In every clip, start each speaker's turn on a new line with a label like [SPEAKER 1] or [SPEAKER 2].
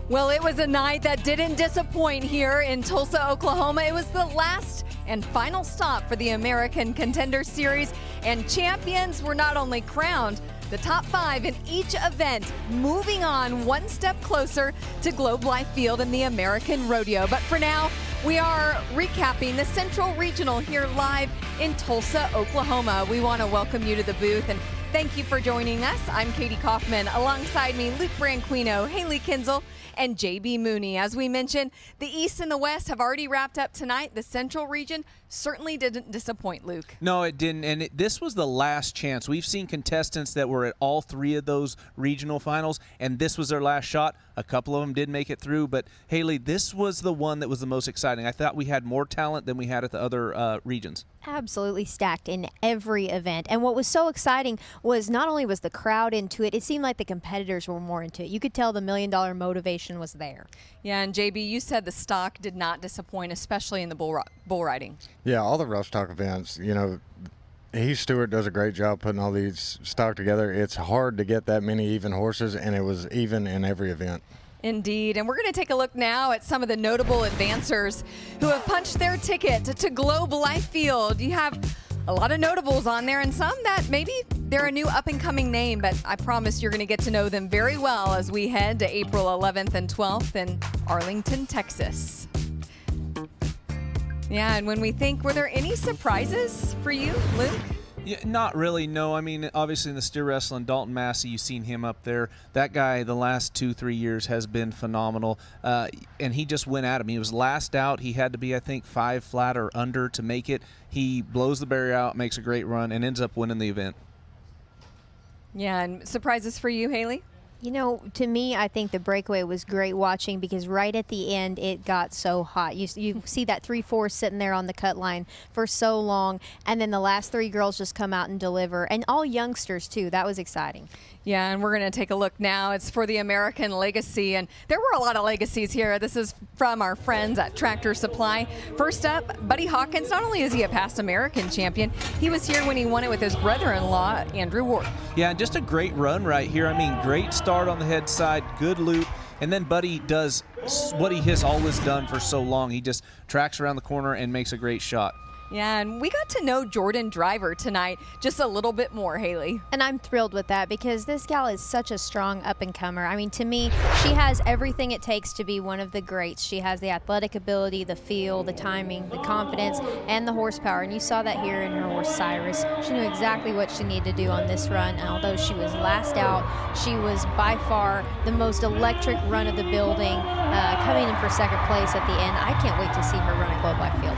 [SPEAKER 1] Well, it was a night that didn't disappoint here in Tulsa, Oklahoma. It was the last and final stop for the American Contender Series, and champions were not only crowned, the top 5 in each event, moving on one step closer to Globe Life Field in the American Rodeo. But for now, we are recapping the Central Regional here live in Tulsa, Oklahoma. We want to welcome you to the booth and thank you for joining us. I'm Katie Kaufman. Alongside me, Luke Branquino, Haley Kinzel, and JB Mooney. As we mentioned, the East and the West have already wrapped up tonight. The Central region certainly didn't disappoint, Luke.
[SPEAKER 2] No, it didn't, and this was the last chance. We've seen contestants that were at all 3 of those regional finals, and this was their last shot. A couple of them did make it through, but Haley, this was the one that was the most exciting. I thought we had more talent than we had at the other regions.
[SPEAKER 3] Absolutely stacked in every event. And what was so exciting was not only was the crowd into it, it seemed like the competitors were more into it. You could tell the $1 million motivation was there.
[SPEAKER 1] Yeah, and JB, you said the stock did not disappoint, especially in the bull riding.
[SPEAKER 4] Yeah, all the rough stock events, you know, Stewart does a great job putting all these stock together. It's hard to get that many even horses, and it was even in every event.
[SPEAKER 1] Indeed, and we're going to take a look now at some of the notable advancers who have punched their ticket to Globe Life Field. You have a lot of notables on there and some that maybe they're a new up-and-coming name, but I promise you're going to get to know them very well as we head to April 11th and 12th in Arlington, Texas. Yeah, and when we think, were there any surprises for you, Luke?
[SPEAKER 2] Yeah, not really, no. I mean, obviously in the steer wrestling, Dalton Massey, you've seen him up there. That guy the last 2-3 years has been phenomenal, and he just went at him. He was last out. He had to be, I think, 5 flat or under to make it. He blows the barrier out, makes a great run, and ends up winning the event.
[SPEAKER 1] Yeah, and surprises for you, Haley?
[SPEAKER 3] You know, to me, I think the breakaway was great watching because right at the end, it got so hot. You see that 3-4 sitting there on the cut line for so long, and then the last 3 girls just come out and deliver, and all youngsters, too. That was exciting.
[SPEAKER 1] Yeah, and we're going to take a look now. It's for the American Legacy, and there were a lot of legacies here. This is from our friends at Tractor Supply. First up, Buddy Hawkins. Not only is he a past American champion, he was here when he won it with his brother-in-law, Andrew Ward.
[SPEAKER 2] Yeah, just a great run right here. I mean, great start on the head side, good loop, and then Buddy does what he has always done for so long. He just tracks around the corner and makes a great shot.
[SPEAKER 1] Yeah, and we got to know Jordan Driver tonight just a little bit more, Haley.
[SPEAKER 3] And I'm thrilled with that because this gal is such a strong up-and-comer. I mean, to me, she has everything it takes to be one of the greats. She has the athletic ability, the feel, the timing, the confidence, and the horsepower. And you saw that here in her horse, Cyrus. She knew exactly what she needed to do on this run. And although she was last out, she was by far the most electric run of the building, coming in for second place at the end. I can't wait to see her run at Globe Life Field.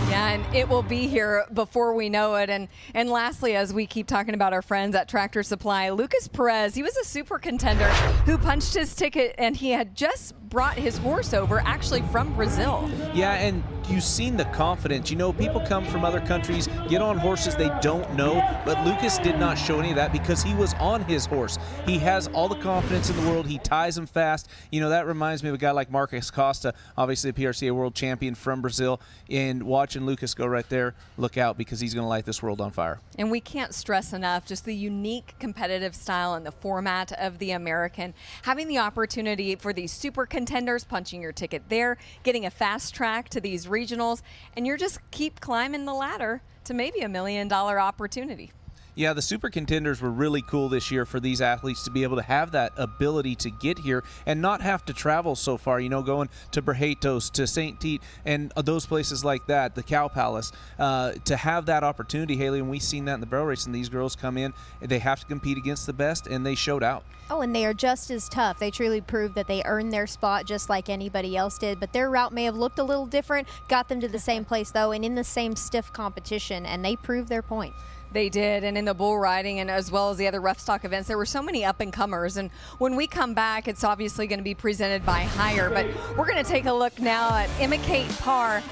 [SPEAKER 1] Yeah, and it will be here before we know it. And lastly, as we keep talking about our friends at Tractor Supply, Lucas Perez, he was a super contender who punched his ticket, and he had just brought his horse over, actually from Brazil.
[SPEAKER 2] Yeah, and you've seen the confidence. You know, people come from other countries, get on horses they don't know, but Lucas did not show any of that because he was on his horse. He has all the confidence in the world. He ties him fast. You know, that reminds me of a guy like Marcus Costa, obviously a PRCA world champion from Brazil, and watching Lucas go right there, look out because he's going to light this world on fire.
[SPEAKER 1] And we can't stress enough just the unique competitive style and the format of the American. Having the opportunity for these super contenders, punching your ticket there, getting a fast track to these regionals, and you're just keep climbing the ladder to maybe $1 million opportunity.
[SPEAKER 2] Yeah, the super contenders were really cool this year for these athletes to be able to have that ability to get here and not have to travel so far, you know, going to Barretos, to St. Tite, and those places like that, the Cow Palace, to have that opportunity, Haley, and we've seen that in the barrel race, and these girls come in, they have to compete against the best, and they showed out.
[SPEAKER 3] Oh, and they are just as tough. They truly proved that they earned their spot just like anybody else did, but their route may have looked a little different, got them to the same place, though, and in the same stiff competition, and they proved their point.
[SPEAKER 1] They did, and in the bull riding and as well as the other rough stock events, there were so many up-and-comers, and when we come back, it's obviously going to be presented by Hire, but we're going to take a look now at Emma Kate Parr.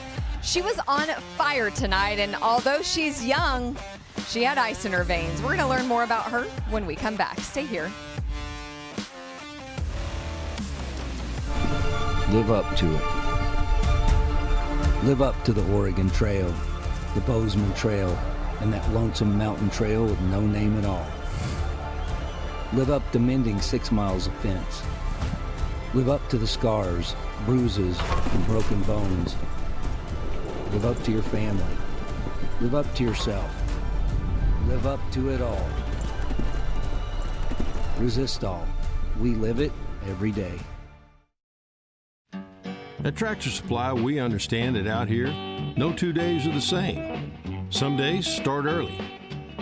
[SPEAKER 1] She was on fire tonight, and although she's young, she had ice in her veins. We're going to learn more about her when we come back. Stay here.
[SPEAKER 5] Live up to it. Live up to the Oregon Trail, the Bozeman Trail, and that lonesome mountain trail with no name at all. Live up to mending 6 miles of fence. Live up to the scars, bruises, and broken bones. Live up to your family. Live up to yourself. Live up to it all. Resist all. We live it every day.
[SPEAKER 6] At Tractor Supply, we understand that out here, no 2 days are the same. Some days start early,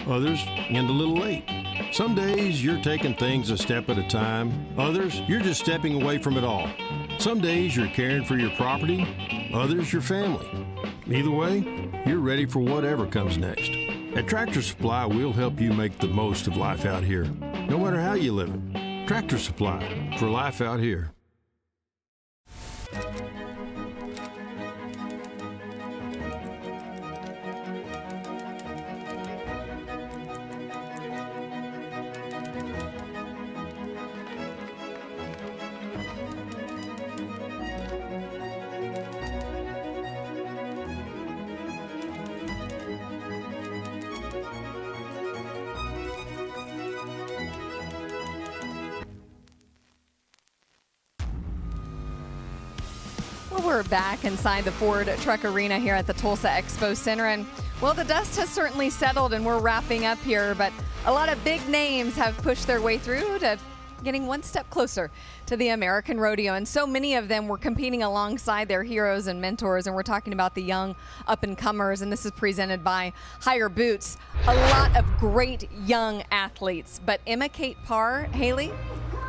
[SPEAKER 6] others end a little late. Some days you're taking things a step at a time, others you're just stepping away from it all. Some days you're caring for your property, others your family. Either way, you're ready for whatever comes next. At Tractor Supply, we'll help you make the most of life out here, no matter how you live it. Tractor Supply, for life out here.
[SPEAKER 1] Well, we're back inside the Ford Truck Arena here at the Tulsa Expo Center, and well, the dust has certainly settled and we're wrapping up here, but a lot of big names have pushed their way through to getting one step closer to the American Rodeo, and so many of them were competing alongside their heroes and mentors, and we're talking about the young up-and-comers, and this is presented by Higher Boots. A lot of great young athletes, but Emma Kate Parr, Haley,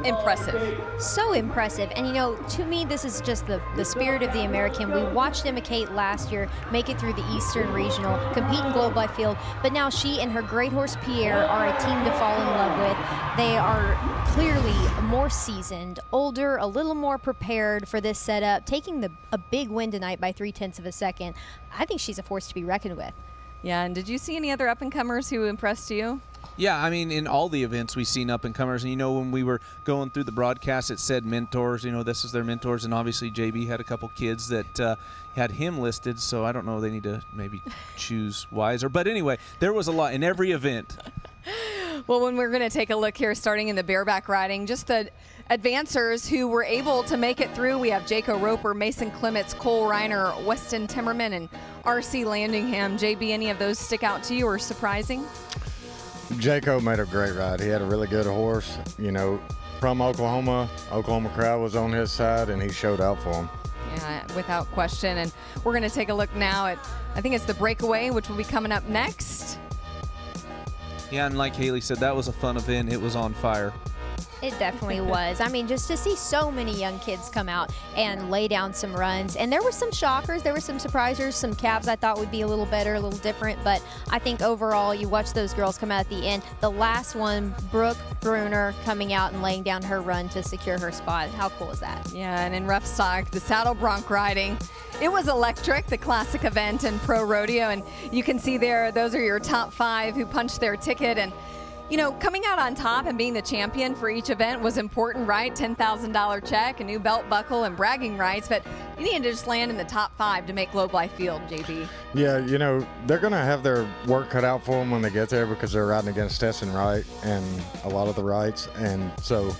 [SPEAKER 1] impressive.
[SPEAKER 3] So impressive. And, you know, to me, this is just the spirit of the American. We watched Emma Kate last year make it through the Eastern Regional, compete in Globe Life Field, but now she and her great horse Pierre are a team to fall in love with. They are clearly more seasoned, older, a little more prepared for this setup, taking a big win tonight by 0.3 of a second. I think she's a force to be reckoned with.
[SPEAKER 1] Yeah, and did you see any other up-and-comers who impressed you?
[SPEAKER 2] Yeah, I mean, in all the events we've seen up-and-comers, and you know, when we were going through the broadcast, it said mentors, you know, this is their mentors, and obviously JB had a couple kids that had him listed, so I don't know, they need to maybe choose wiser. But anyway, there was a lot in every event.
[SPEAKER 1] Well, when we're going to take a look here, starting in the bareback riding, just the advancers who were able to make it through. We have Jaco Roper, Mason Clements, Cole Reiner, Weston Timmerman, and R.C. Landingham. JB, any of those stick out to you or surprising?
[SPEAKER 4] Jaco made a great ride. He had a really good horse. You know, from Oklahoma crowd was on his side, and he showed out for him.
[SPEAKER 1] Yeah, without question. And we're going to take a look now at, I think it's the breakaway, which will be coming up next.
[SPEAKER 2] Yeah, and like Haley said, that was a fun event. It was on fire.
[SPEAKER 3] It definitely was. I mean, just to see so many young kids come out and lay down some runs. And there were some shockers, there were some surprisers, some calves I thought would be a little better, a little different. But I think overall, you watch those girls come out at the end. The last one, Brooke Bruner, coming out and laying down her run to secure her spot. How cool is that?
[SPEAKER 1] Yeah, and in rough stock, the saddle bronc riding. It was electric, the classic event in pro rodeo. And you can see there, those are your top 5 who punched their ticket. And you know, coming out on top and being the champion for each event was important, right? $10,000 check, a new belt buckle, and bragging rights. But you need to just land in the top 5 to make Globe Life Field, JB.
[SPEAKER 4] Yeah, you know, they're going to have their work cut out for them when they get there because they're riding against Tesson Wright and a lot of the Wrights. And so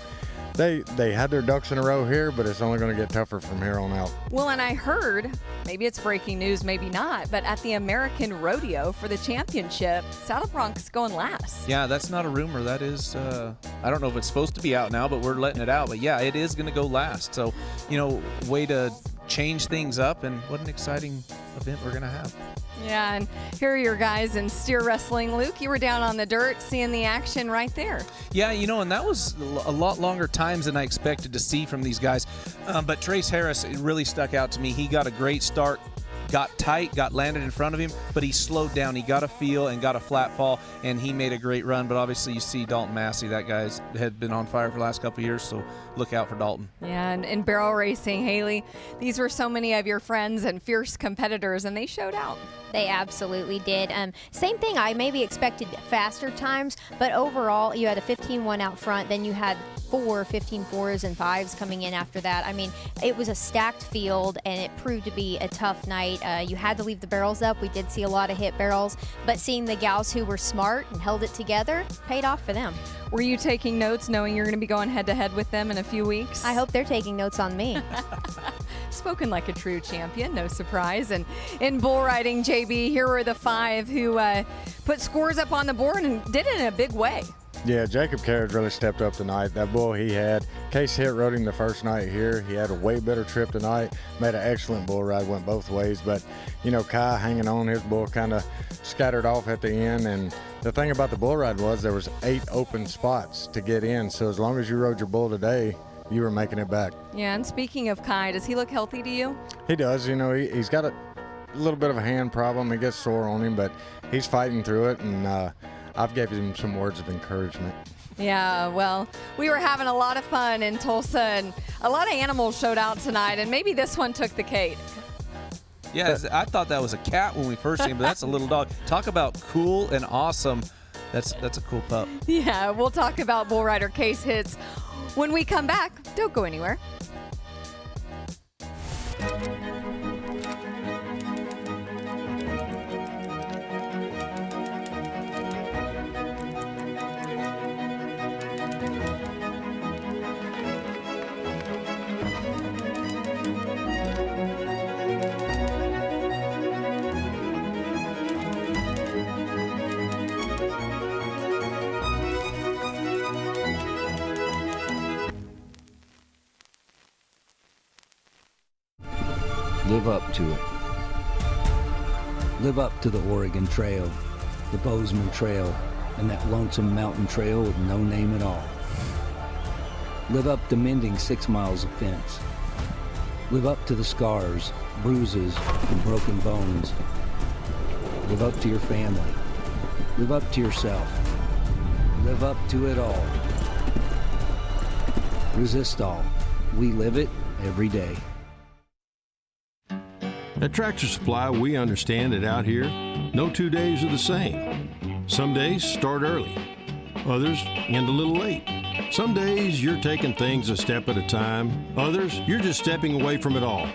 [SPEAKER 4] they had their ducks in a row here, but it's only going to get tougher from here on out.
[SPEAKER 1] Well, and I heard, maybe it's breaking news, maybe not, but at the American Rodeo for the championship, Saddle Bronc's going last.
[SPEAKER 2] Yeah, that's not a rumor. That is, I don't know if it's supposed to be out now, but we're letting it out. But yeah, it is going to go last. So, you know, way to change things up, and what an exciting event we're going to have.
[SPEAKER 1] Yeah, and here are your guys in steer wrestling. Luke, you were down on the dirt seeing the action right there.
[SPEAKER 2] Yeah, you know, and that was a lot longer times than I expected to see from these guys. But Trace Harris, it really stuck out to me. He got a great start, got tight, got landed in front of him, but he slowed down. He got a feel and got a flat fall, and he made a great run. But obviously you see Dalton Massey, that guy's had been on fire for the last couple of years, so look out for Dalton.
[SPEAKER 1] Yeah, and in barrel racing, Haley, these were so many of your friends and fierce competitors, and they showed out.
[SPEAKER 3] They absolutely did. Same thing, I maybe expected faster times, but overall, you had a 15-1 out front, then you had 4 15-4s and 5s coming in after that. I mean, it was a stacked field, and it proved to be a tough night. You had to leave the barrels up. We did see a lot of hit barrels, but seeing the gals who were smart and held it together paid off for them.
[SPEAKER 1] Were you taking notes knowing you're going to be going head-to-head with them in a few weeks?
[SPEAKER 3] I hope they're taking notes on me.
[SPEAKER 1] Spoken like a true champion, no surprise. And in bull riding, JB, here were the 5 who put scores up on the board and did it in a big way.
[SPEAKER 4] Yeah, Jacob Carriage really stepped up tonight. That bull he had, Case Hitt rode him the first night here. He had a way better trip tonight, made an excellent bull ride, went both ways. But, you know, Kai hanging on, his bull kind of scattered off at the end. And the thing about the bull ride was there was 8 open spots to get in. So as long as you rode your bull today, you were making it back.
[SPEAKER 1] Yeah, and speaking of Kai, does he look healthy to you?
[SPEAKER 4] He does. You know, he's got a little bit of a hand problem. He gets sore on him, but he's fighting through it. And I've gave him some words of encouragement.
[SPEAKER 1] Yeah, well, we were having a lot of fun in Tulsa, and a lot of animals showed out tonight, and maybe this one took the cake.
[SPEAKER 2] Yeah, I thought that was a cat when we first seen him, but that's a little dog. Talk about cool and awesome. That's a cool pup.
[SPEAKER 1] Yeah, we'll talk about bull rider Case Hitt's when we come back. Don't go anywhere.
[SPEAKER 5] Live up to it. Live up to the Oregon Trail, the Bozeman Trail, and that lonesome mountain trail with no name at all. Live up to mending 6 miles of fence. Live up to the scars, bruises, and broken bones. Live up to your family. Live up to yourself. Live up to it all. Resist all. We live it every day.
[SPEAKER 6] At Tractor Supply, we understand that out here, no 2 days are the same. Some days start early, others end a little late. Some days you're taking things a step at a time, others you're just stepping away from it all.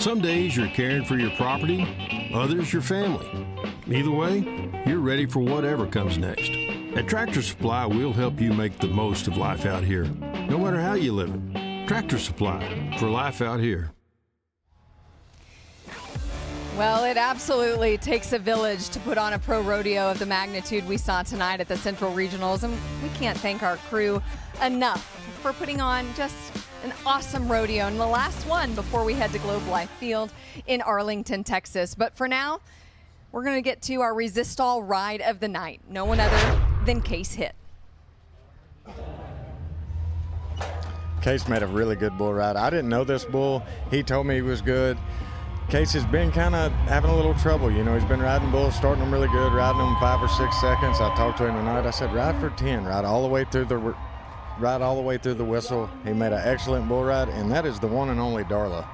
[SPEAKER 6] Some days you're caring for your property, others your family. Either way, you're ready for whatever comes next. At Tractor Supply, we'll help you make the most of life out here, no matter how you live it. Tractor Supply, for life out here.
[SPEAKER 1] Well, it absolutely takes a village to put on a pro rodeo of the magnitude we saw tonight at the Central Regionals, and we can't thank our crew enough for putting on just an awesome rodeo, and the last one before we head to Globe Life Field in Arlington, Texas. But for now, we're going to get to our Resist All ride of the night. No one other than Case Hitt.
[SPEAKER 4] Case made a really good bull ride. I didn't know this bull. He told me he was good. Case has been kind of having a little trouble. You know, he's been riding bulls, starting them really good, riding them 5 or 6 seconds. I talked to him tonight. I said, ride for 10, ride all the way through the whistle. He made an excellent bull ride, and that is the one and only Darla.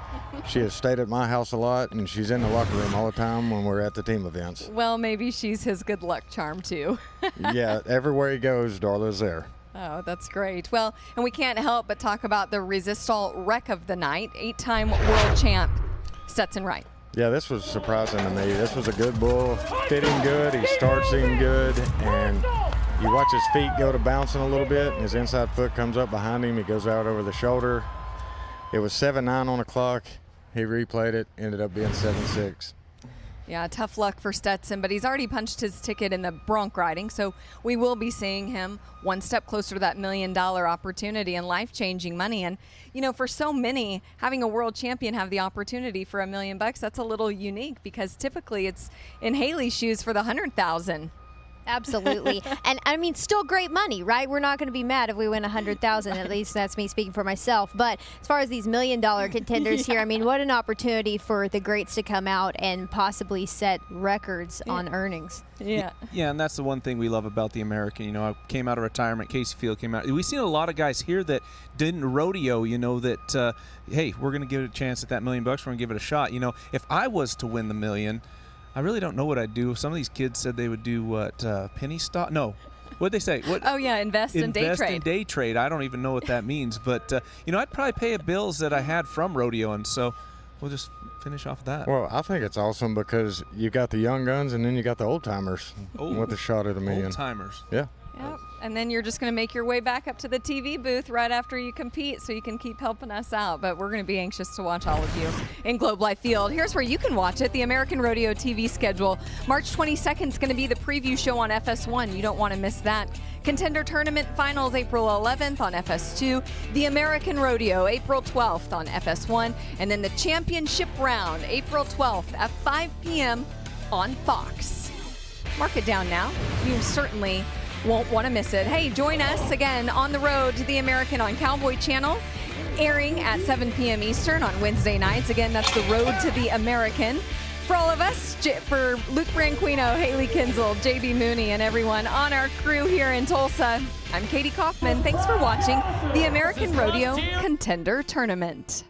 [SPEAKER 4] She has stayed at my house a lot, and she's in the locker room all the time when we're at the team events.
[SPEAKER 1] Well, maybe she's his good luck charm, too.
[SPEAKER 4] Yeah, everywhere he goes, Darla's there.
[SPEAKER 1] Oh, that's great. Well, and we can't help but talk about the Resist All wreck of the night, 8-time world champ Stetson Wright.
[SPEAKER 4] Yeah, this was surprising to me. This was a good bull, fitting good. He starts him good, and you watch his feet go to bouncing a little bit, and his inside foot comes up behind him. He goes out over the shoulder. It was 7-9 on the clock. He replayed it, ended up being 7-6.
[SPEAKER 1] Yeah, tough luck for Stetson, but he's already punched his ticket in the bronc riding, so we will be seeing him one step closer to that $1 million opportunity and life-changing money. And, you know, for so many, having a world champion have the opportunity for $1 million, that's a little unique because typically it's in Haley's shoes for the $100,000.
[SPEAKER 3] Absolutely. And I mean, still great money, right? We're not going to be mad if we win $100,000. At least that's me speaking for myself. But as far as these $1 million contenders here, I mean, what an opportunity for the greats to come out and possibly set records on earnings.
[SPEAKER 1] Yeah.
[SPEAKER 2] Yeah, and that's the one thing we love about the American. You know, I came out of retirement, Casey Field came out. We've seen a lot of guys here that didn't rodeo, you know, that, hey, we're going to give it a chance at that $1 million. We're going to give it a shot. You know, if I was to win the $1 million, I really don't know what I'd do. Some of these kids said they would do what, penny stock? No. What'd they say? What?
[SPEAKER 1] Oh, yeah, invest in day trade.
[SPEAKER 2] Invest in day trade. I don't even know what that means. But, you know, I'd probably pay bills that I had from rodeoing. So we'll just finish off that.
[SPEAKER 4] Well, I think it's awesome because you got the young guns and then you got the old timers with a shot at $1 million.
[SPEAKER 2] Old timers.
[SPEAKER 4] Yeah.
[SPEAKER 1] Yep. and then you're just going to make your way back up to the TV booth right after you compete so you can keep helping us out. But we're going to be anxious to watch all of you in Globe Life Field. Here's where you can watch it, the American Rodeo TV schedule. March 22nd is going to be the preview show on FS1. You don't want to miss that. Contender Tournament Finals April 11th on FS2. The American Rodeo April 12th on FS1. And then the Championship Round April 12th at 5 p.m. on Fox. Mark it down now. You certainly won't want to miss it. Hey, join us again on the road to the American on Cowboy Channel, airing at 7 p.m. Eastern on Wednesday nights. Again, that's the road to the American. For all of us, for Luke Branquino, Haley Kinzel, JB Mooney, and everyone on our crew here in Tulsa, I'm Katie Kaufman. Thanks for watching the American Rodeo Contender Tournament.